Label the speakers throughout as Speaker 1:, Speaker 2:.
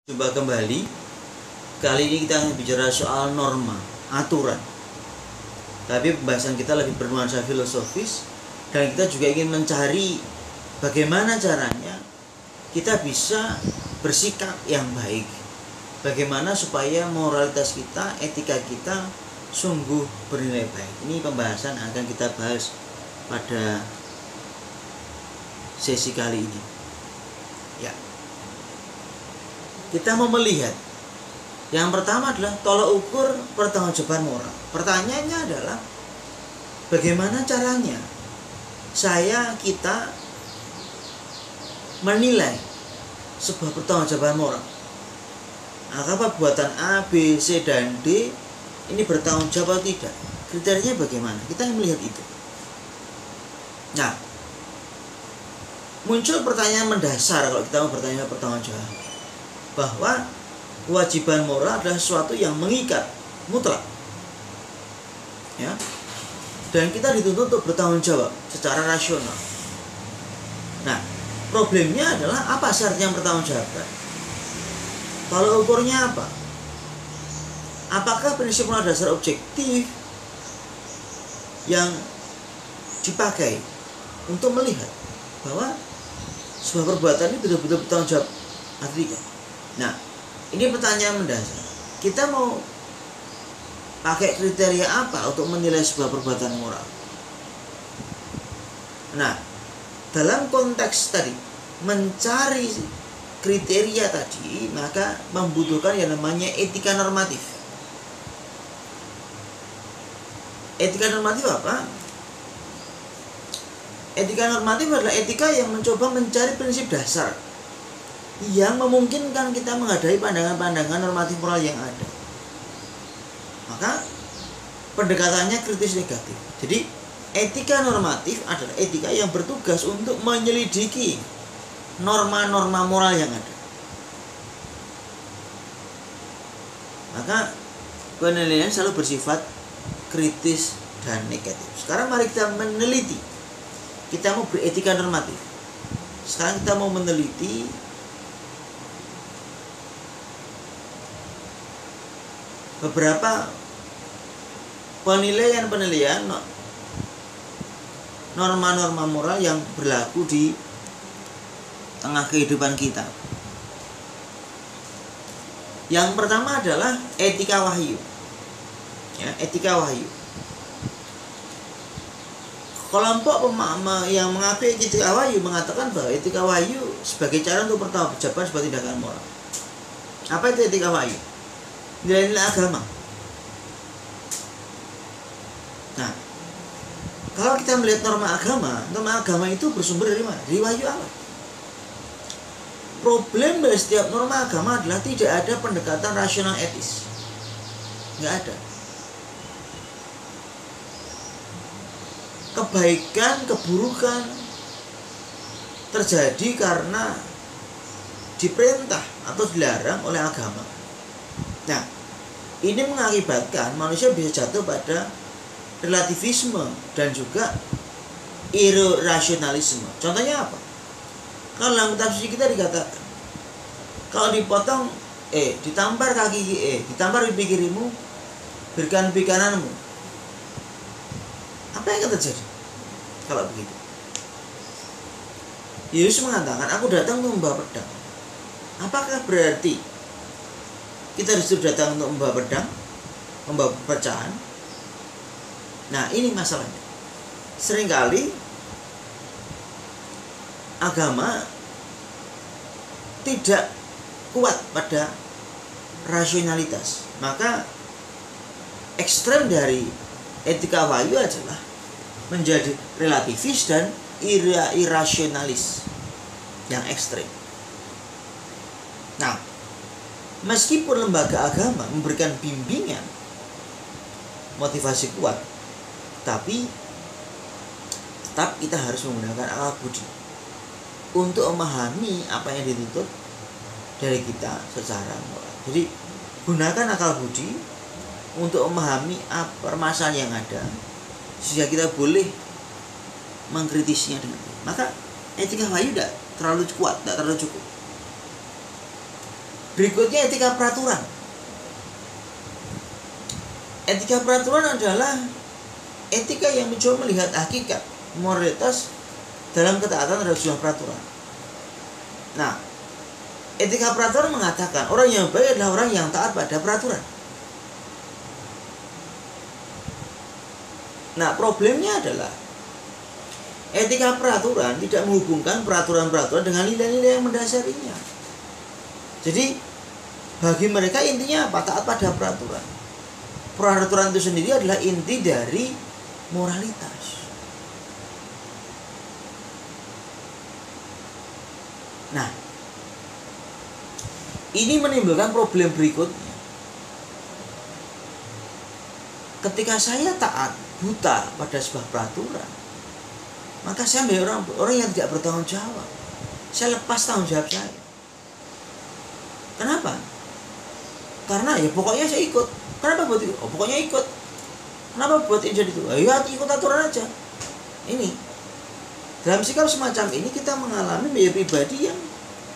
Speaker 1: Jumpa kembali. Kali ini kita akan bicara soal norma, aturan. Tapi pembahasan kita lebih bernuansa filosofis, dan kita juga ingin mencari bagaimana caranya kita bisa bersikap yang baik. Bagaimana supaya moralitas kita, etika kita sungguh bernilai baik. Ini pembahasan yang akan kita bahas pada sesi kali ini. Ya. Kita mau melihat yang pertama adalah tolak ukur pertanggungjawaban moral. Pertanyaannya adalah bagaimana caranya kita menilai sebuah pertanggungjawaban moral. Apakah perbuatan A, B, C, dan D ini bertanggung jawab atau tidak? Kriterianya bagaimana? Kita ingin melihat itu. Nah, muncul pertanyaan mendasar kalau kita mau bertanya pertanggung jawab, bahwa kewajiban moral adalah sesuatu yang mengikat, mutlak, ya, dan kita dituntut untuk bertanggung jawab secara rasional. Nah, problemnya adalah apa syaratnya bertanggung jawab? Tolak ukurnya apa? Apakah prinsip moral dasar objektif yang dipakai untuk melihat bahwa sebuah perbuatan ini betul-betul bertanggung jawab atau tidak? Nah, ini pertanyaan mendasar. Kita mau pakai kriteria apa untuk menilai sebuah perbuatan moral? Nah, dalam konteks tadi mencari kriteria tadi, maka membutuhkan yang namanya etika normatif. Etika normatif apa? Etika normatif adalah etika yang mencoba mencari prinsip dasar yang memungkinkan kita menghadapi pandangan-pandangan normatif moral yang ada. Maka pendekatannya kritis negatif. Jadi etika normatif adalah etika yang bertugas untuk menyelidiki norma-norma moral yang ada. Maka penilaian selalu bersifat kritis dan negatif. Sekarang mari kita meneliti. Kita mau beretika normatif. Sekarang kita mau meneliti beberapa penilaian norma-norma moral yang berlaku di tengah kehidupan kita. Yang pertama adalah etika wahyu. Ya, etika wahyu. Kelompok yang mengakui etika wahyu mengatakan bahwa etika wahyu sebagai cara untuk pertanggungjawaban sebuah tindakan moral. Apa itu etika wahyu? Nilai-nilai agama. Nah, kalau kita melihat norma agama itu bersumber dari mana? Dari wahyu Allah. Problem dari setiap norma agama adalah tidak ada pendekatan rasional etis. Nggak ada. Kebaikan, keburukan terjadi karena diperintah atau dilarang oleh agama. Nah, ini mengakibatkan manusia bisa jatuh pada relativisme dan juga irrasionalisme. Contohnya apa? Kalau dalam kitab suci kita dikatakan, kalau dipotong ditampar kaki ditampar pipi kirimu, berikan pipi kananmu. Apa yang akan terjadi kalau begitu? Yesus mengatakan, aku datang untuk membawa pedang. Apakah berarti kita disuruh datang untuk membawa pedang, membawa perpecahan? Nah, ini masalahnya. Seringkali agama tidak kuat pada rasionalitas. Maka ekstrem dari etika wahyu adalah menjadi relativis dan irasionalis yang ekstrem. Nah, meskipun lembaga agama memberikan bimbingan motivasi kuat, tapi tetap kita harus menggunakan akal budi untuk memahami apa yang dituntut dari kita secara moral. Jadi gunakan akal budi untuk memahami permasalahan yang ada, sehingga kita boleh mengkritisnya dengan baik. Maka etika wahyu tidak terlalu kuat, tidak terlalu cukup. Berikutnya etika peraturan. Etika peraturan adalah etika yang mencoba melihat hakikat moralitas dalam ketaatan terhadap sebuah peraturan. Nah, etika peraturan mengatakan orang yang baik adalah orang yang taat pada peraturan. Nah, problemnya adalah etika peraturan tidak menghubungkan peraturan-peraturan dengan nilai-nilai yang mendasarinya. Jadi, bagi mereka intinya apa? Taat pada peraturan. Peraturan itu sendiri adalah inti dari moralitas. Nah, ini menimbulkan problem berikutnya. Ketika saya taat buta pada sebuah peraturan, maka saya menjadi orang yang tidak bertanggung jawab. Saya lepas tanggung jawab saya. Kenapa? Karena ya pokoknya saya ikut. Kenapa buat itu? Oh, pokoknya ikut. Kenapa buat ini jadi itu? Ayo ikut aturan aja. Ini dalam sikap semacam ini kita mengalami menjadi pribadi yang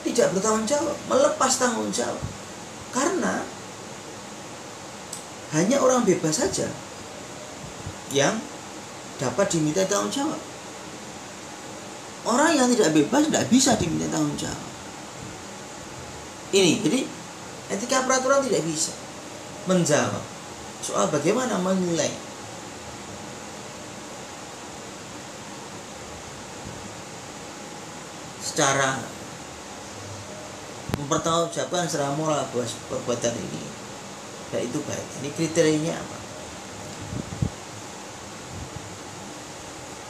Speaker 1: tidak bertanggung jawab, melepas tanggung jawab. Karena hanya orang bebas saja yang dapat diminta tanggung jawab. Orang yang tidak bebas tidak bisa diminta tanggung jawab. Ini, jadi etika peraturan tidak bisa menjawab soal bagaimana menilai secara mempertanggungjawabkan secara moral bahwa perbuatan ini ya itu baik. Ini kriterianya apa?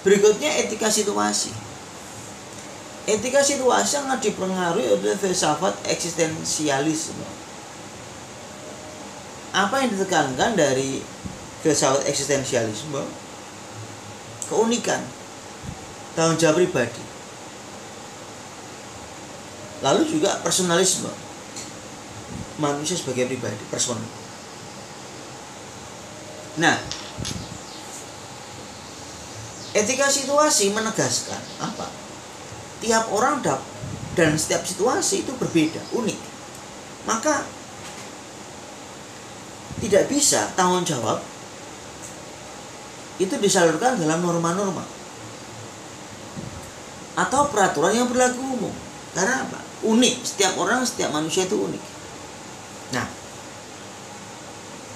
Speaker 1: Berikutnya etika situasi. Etika situasi sangat dipengaruhi oleh filsafat eksistensialisme. Apa yang ditekankan dari filsafat eksistensialisme? Keunikan, tanggung jawab pribadi. Lalu juga personalisme. Manusia sebagai pribadi, personal. Nah, etika situasi menegaskan apa? Tiap orang dan setiap situasi itu berbeda, unik. Maka tidak bisa tanggung jawab itu disalurkan dalam norma-norma atau peraturan yang berlaku umum. Karena apa? Unik, setiap orang, setiap manusia itu unik. Nah,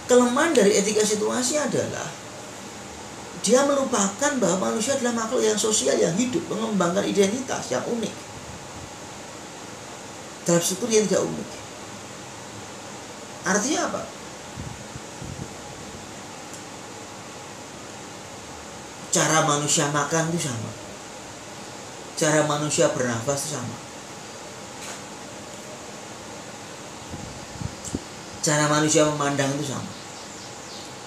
Speaker 1: kelemahan dari etika situasi adalah dia melupakan bahwa manusia adalah makhluk yang sosial, yang hidup, mengembangkan identitas yang unik dalam struktur yang tidak unik. Artinya apa? Cara manusia makan itu sama, cara manusia bernafas itu sama, cara manusia memandang itu sama.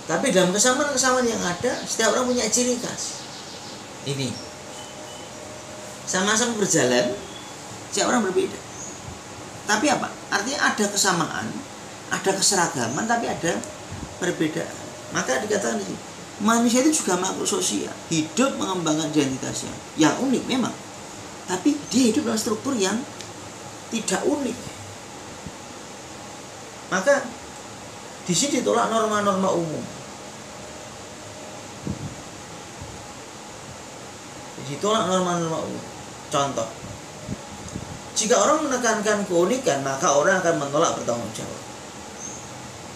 Speaker 1: Tapi dalam kesamaan-kesamaan yang ada, setiap orang punya ciri khas. Ini sama-sama berjalan, setiap orang berbeda. Tapi apa? Artinya ada kesamaan, ada keseragaman, tapi ada perbedaan. Maka dikatakan di sini, manusia itu juga makhluk sosial, hidup mengembangkan identitasnya, yang unik memang. Tapi dia hidup dalam struktur yang tidak unik. Maka di sini ditolak norma-norma umum. Ditolak norma-norma umum. Contoh, jika orang menekankan keunikan, maka orang akan menolak bertanggung jawab.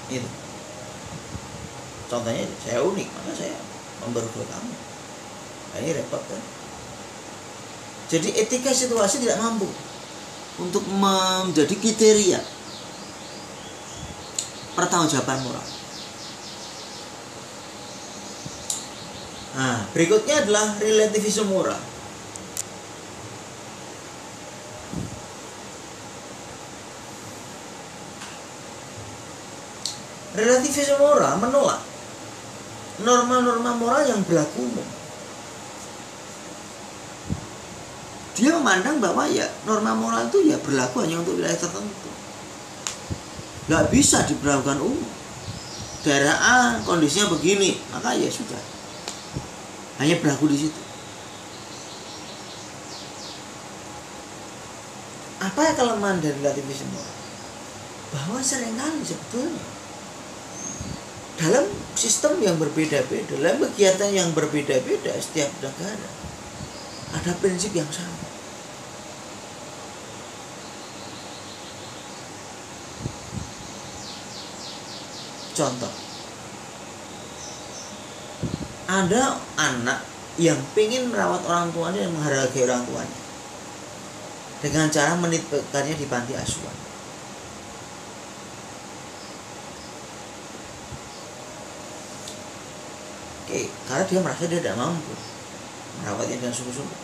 Speaker 1: Itu. Contohnya, saya unik, maka saya memperbuat kamu. Nah, ini repot kan? Jadi etika situasi tidak mampu untuk menjadi kriteria pertanggungjawaban moral. Nah, berikutnya adalah relativisme moral. Relativisme moral menolak norma-norma moral yang berlaku umum. Dia memandang bahwa ya norma moral itu ya berlaku hanya untuk wilayah tertentu. Nggak bisa diberlakukan umum. Daerah A kondisinya begini, maka ya sudah, hanya berlaku di situ. Apa kelemahan dari relativisme moral? bahwa seringkali sebetulnya dalam sistem yang berbeda-beda, dalam kegiatan yang berbeda-beda setiap negara ada prinsip yang sama. Contoh, ada anak yang ingin merawat orang tuanya dan menghargai orang tuanya dengan cara menitipkannya di panti asuhan. Oke, karena dia merasa dia tidak mampu merawatnya dengan sungguh-sungguh.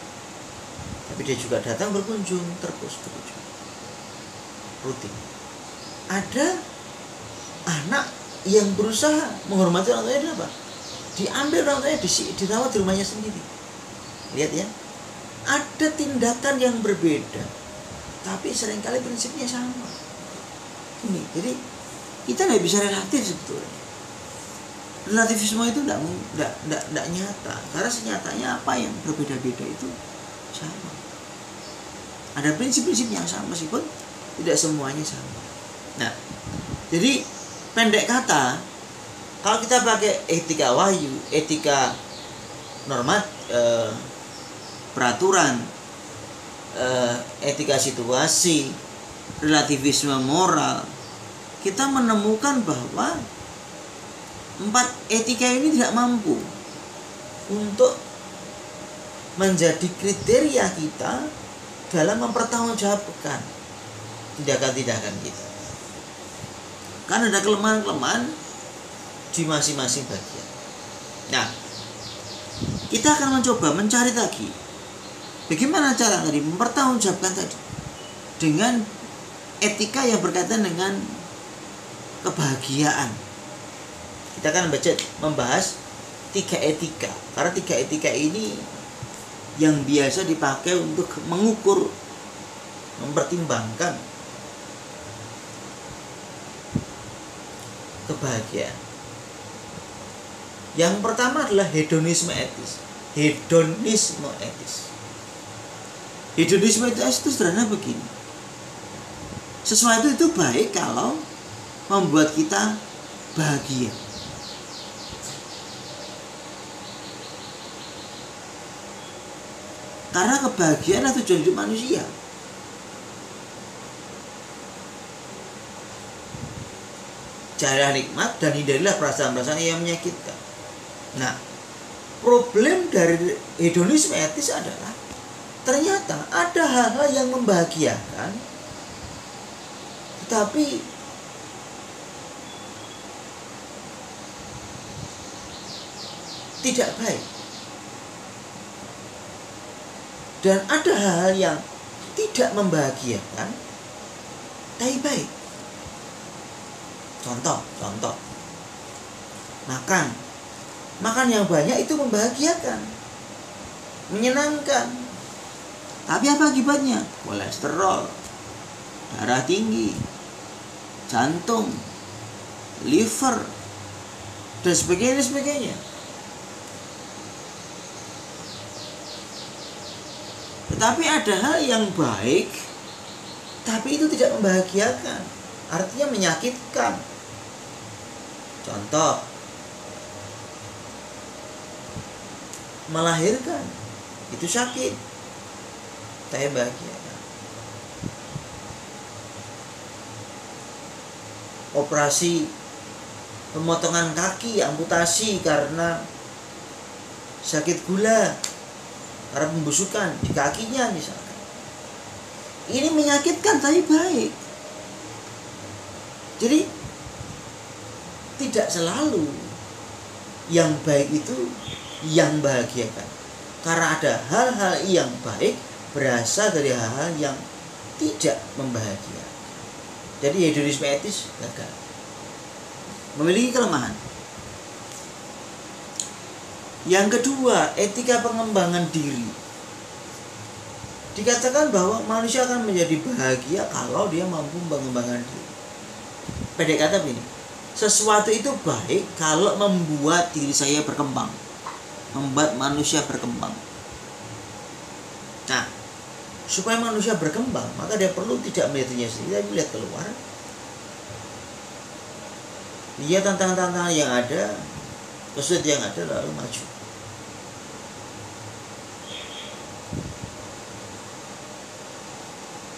Speaker 1: Tapi dia juga datang berkunjung terus rutin. Ada anak yang berusaha menghormati orang tuanya, apa? Diambil orang tuanya, dirawat di rumahnya sendiri. Lihat ya, ada tindakan yang berbeda, tapi seringkali prinsipnya sama. Ini, jadi kita nggak bisa relatif sebetulnya. Relativisme itu tidak nyata, karena senyatanya apa yang berbeda-beda itu sama. Ada prinsip-prinsip yang sama meskipun tidak semuanya sama. Nah, jadi pendek kata, kalau kita pakai etika wahyu, etika normat, peraturan, etika situasi, relativisme moral, kita menemukan bahwa 4 etika ini tidak mampu untuk menjadi kriteria kita dalam mempertanggungjawabkan tindakan-tindakan kita. Karena ada kelemahan-kelemahan di masing-masing bagian. Nah, kita akan mencoba mencari lagi bagaimana cara tadi mempertanggungjawabkan tadi dengan etika yang berkaitan dengan kebahagiaan. Kita akan membahas 3 etika, karena 3 etika ini yang biasa dipakai untuk mengukur, mempertimbangkan kebahagiaan. Yang pertama adalah hedonisme etis. Hedonisme etis. Hedonisme etis itu sederhana begini. Sesuatu itu baik kalau membuat kita bahagia. Karena kebahagiaan adalah tujuan hidup manusia. Carilah nikmat dan hindarilah perasaan-perasaan yang menyakitkan. Nah, problem dari hedonisme etis adalah ternyata ada hal-hal yang membahagiakan, tetapi tidak baik. Dan ada hal-hal yang tidak membahagiakan, tapi baik. Contoh, makan yang banyak itu membahagiakan, menyenangkan. Tapi apa akibatnya? Kolesterol, darah tinggi, jantung, liver, dan sebagainya. Tetapi ada hal yang baik, tapi itu tidak membahagiakan, artinya menyakitkan. Contoh, melahirkan, itu sakit, tapi bahagia. Operasi pemotongan kaki, amputasi karena sakit gula, karena pembusukan di kakinya misalkan. Ini menyakitkan tapi baik. Jadi tidak selalu yang baik itu yang bahagiakan. Karena ada hal-hal yang baik berasal dari hal-hal yang tidak membahagiakan. Jadi hedonisme etis gagal. Memiliki kelemahan. Yang kedua, etika pengembangan diri. Dikatakan bahwa manusia akan menjadi bahagia kalau dia mampu mengembangkan diri. Pendek kata begini, sesuatu itu baik kalau membuat diri saya berkembang, membuat manusia berkembang. Nah, supaya manusia berkembang, maka dia perlu tidak melihat dirinya sendiri, tapi melihat keluar, lihat tantangan-tantangan yang ada, kesulitan yang ada, lalu maju.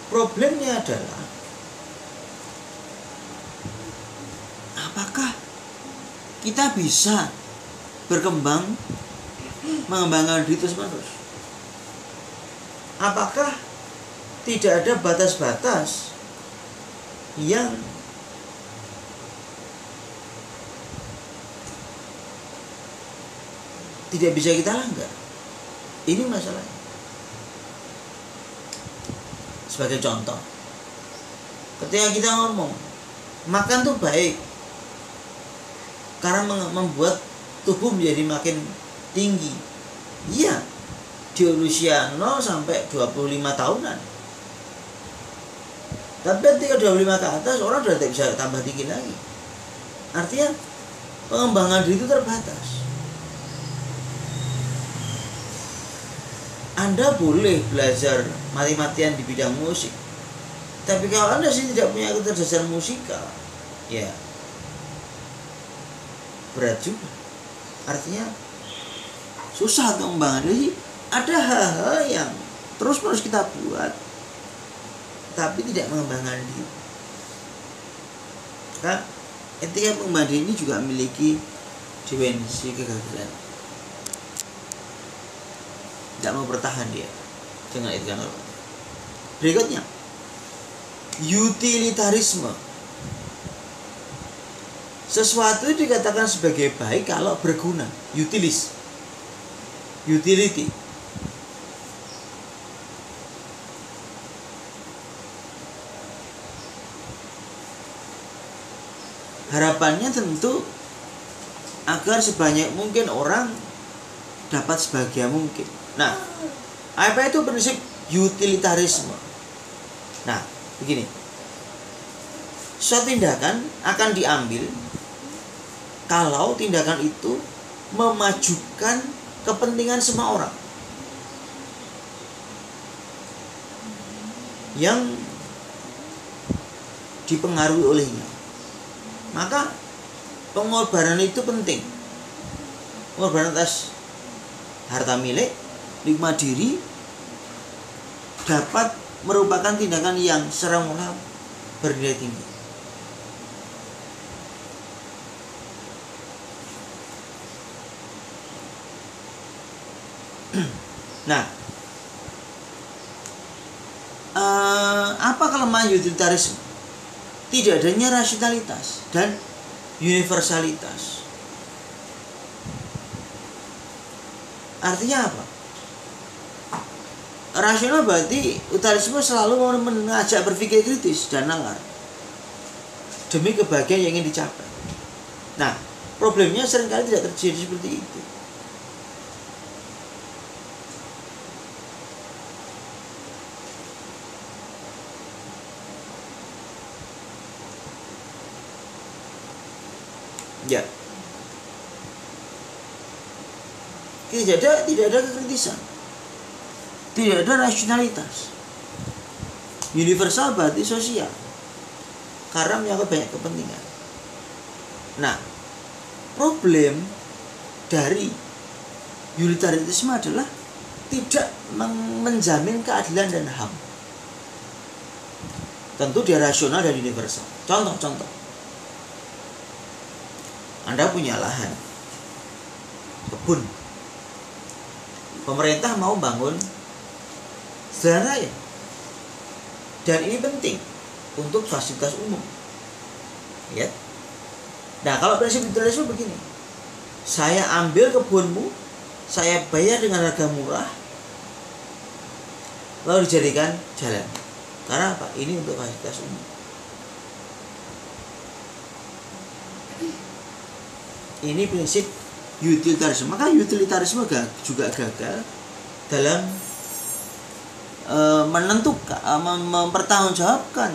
Speaker 1: Problemnya adalah apakah kita bisa berkembang, mengembangkan diri terus-menerus? Apakah tidak ada batas-batas yang tidak bisa kita langgar? Ini masalahnya. Sebagai contoh, ketika kita ngomong makan tuh baik karena membuat tubuh menjadi makin tinggi. Iya, di usia 0 sampai 25 tahunan. Tapi ketika 25 ke atas, orang sudah tidak bisa tambah tinggi lagi. Artinya pengembangan diri itu terbatas. Anda boleh belajar mati-matian di bidang musik, tapi kalau Anda sih tidak punya kecerdasan musikal, ya berat juga. Artinya susah untuk mengembangkan diri. Ada hal-hal yang terus-menerus kita buat, tapi tidak mengembangkan diri. Maka etika mengembangkan diri ini juga memiliki dimensi kegagalan. Tidak mau bertahan dia dengan etika normal. Berikutnya, utilitarisme. Sesuatu dikatakan sebagai baik kalau berguna. Utility. Harapannya tentu agar sebanyak mungkin orang dapat sebahagia mungkin. Nah, apa itu prinsip utilitarisme? Nah, begini. Suatu tindakan akan diambil kalau tindakan itu memajukan kepentingan semua orang yang dipengaruhi olehnya. Maka pengorbanan itu penting. Pengorbanan atas harta milik, nikmat diri dapat merupakan tindakan yang secara moral bernilai tinggi. Nah, apa kelemahan utilitarisme? Tidak adanya rasionalitas dan universalitas. Artinya apa? Rasional berarti utilitarisme selalu mengajak berpikir kritis dan nalar demi kebahagiaan yang ingin dicapai. Nah, problemnya seringkali tidak terjadi seperti itu. Ya, tidak ada kekritisan, tidak ada rasionalitas. Universal berarti sosial, karena menyangkut banyak kepentingan. Nah, problem dari utilitarisme adalah tidak menjamin keadilan dan HAM. Tentu dia rasional dan universal. Contoh. Anda punya lahan, kebun. Pemerintah mau bangun jalan raya. Dan ini penting untuk fasilitas umum. Ya. Nah, kalau prinsip utilitarisme begini. Saya ambil kebunmu, saya bayar dengan harga murah, lalu dijadikan jalan. Karena apa? Ini untuk fasilitas umum. Ini prinsip utilitarisme. Maka utilitarisme juga gagal dalam menentukan, mempertanggungjawabkan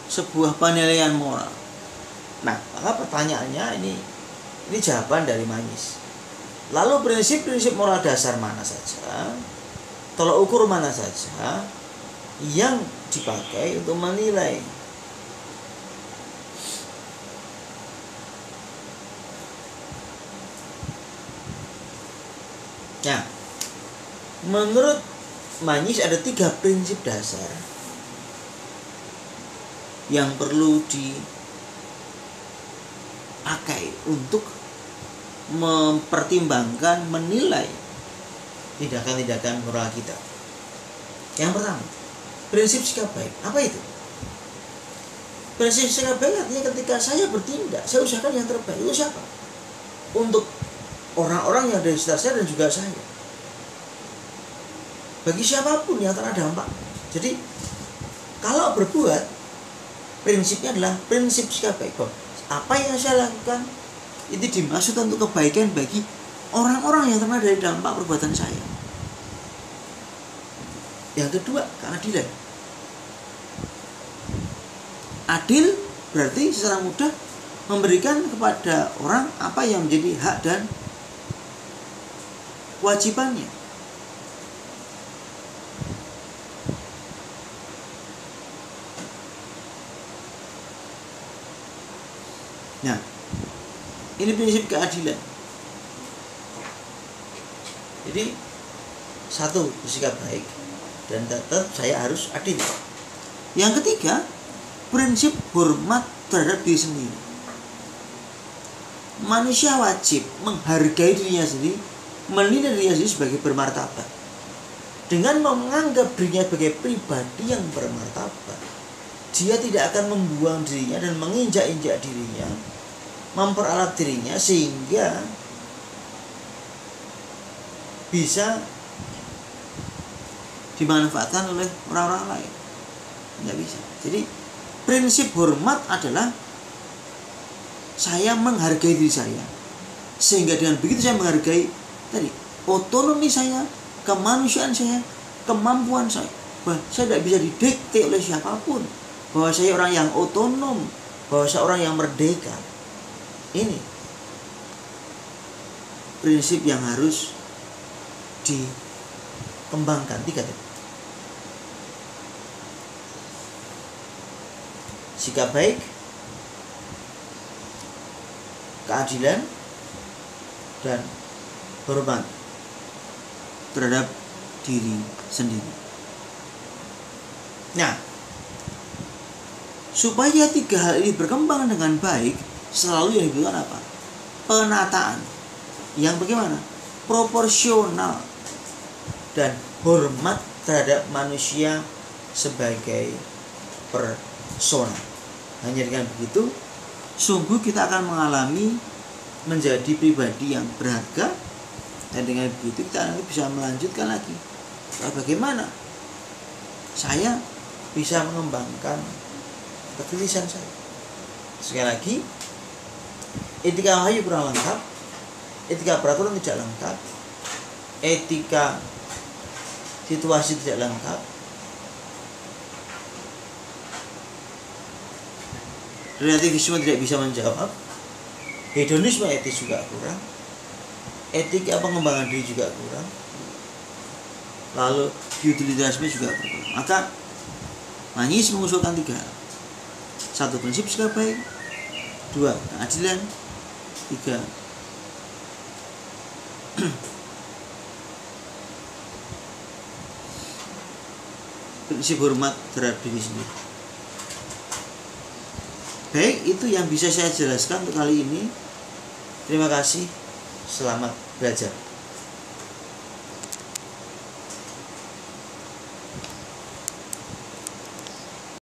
Speaker 1: sebuah penilaian moral. Nah, maka pertanyaannya ini jawaban dari Manis. Lalu prinsip-prinsip moral dasar mana saja, tolak ukur mana saja yang dipakai untuk menilai Nah, menurut Manyish ada 3 prinsip dasar yang perlu dipakai untuk mempertimbangkan, menilai tindakan-tindakan moral kita. Yang pertama, prinsip sikap baik. Apa itu? Prinsip sikap baik artinya ketika saya bertindak, saya usahakan yang terbaik. Itu siapa? Untuk orang-orang yang ada di sekitar saya dan juga saya. Bagi siapapun yang terkena dampak. Jadi kalau berbuat, prinsipnya adalah prinsip sikap baik. Apa yang saya lakukan itu dimaksud untuk kebaikan bagi orang-orang yang terkena dari dampak perbuatan saya. Yang kedua, keadilan. Adil berarti secara mudah memberikan kepada orang apa yang menjadi hak dan kewajibannya. Nah, ini prinsip keadilan. Jadi satu, bersikap baik dan tetap saya harus adil. Yang ketiga, prinsip hormat terhadap diri sendiri. Manusia wajib menghargai dirinya sendiri, menilai dirinya sendiri sebagai bermartabat. Dengan menganggap dirinya sebagai pribadi yang bermartabat, dia tidak akan membuang dirinya dan menginjak-injak dirinya, memperalat dirinya sehingga bisa dimanfaatkan oleh orang-orang lain. Tidak bisa. Jadi prinsip hormat adalah saya menghargai diri saya, sehingga dengan begitu saya menghargai tadi otonomi saya, kemanusiaan saya, kemampuan saya. Bahwa saya tidak bisa didikte oleh siapapun, bahwa saya orang yang otonom, bahwa saya orang yang merdeka. Ini prinsip yang harus dikembangkan. 3 tadi. Sikap baik, keadilan, dan hormat terhadap diri sendiri. Nah, supaya 3 hal ini berkembang dengan baik, selalu yang dibutuhkan apa? Penataan yang bagaimana? Proporsional dan hormat terhadap manusia sebagai persona. Hanya dengan begitu, sungguh kita akan mengalami menjadi pribadi yang berharga, dan dengan begitu kita nanti bisa melanjutkan lagi. Bagaimana saya bisa mengembangkan ketulisan saya. Sekali lagi, etika wahyu kurang lengkap, etika peraturan tidak lengkap, etika situasi tidak lengkap, relativisme tidak bisa menjawab, hedonisme etis juga kurang, etika pengembangan diri juga kurang, lalu utilitarisme juga kurang. Maka Manyish mengusulkan 3 hal. 1, prinsip sikap baik. 2, keadilan. 3, prinsip hormat terhadap diri sendiri. Baik, itu yang bisa saya jelaskan untuk kali ini. Terima kasih. Selamat belajar.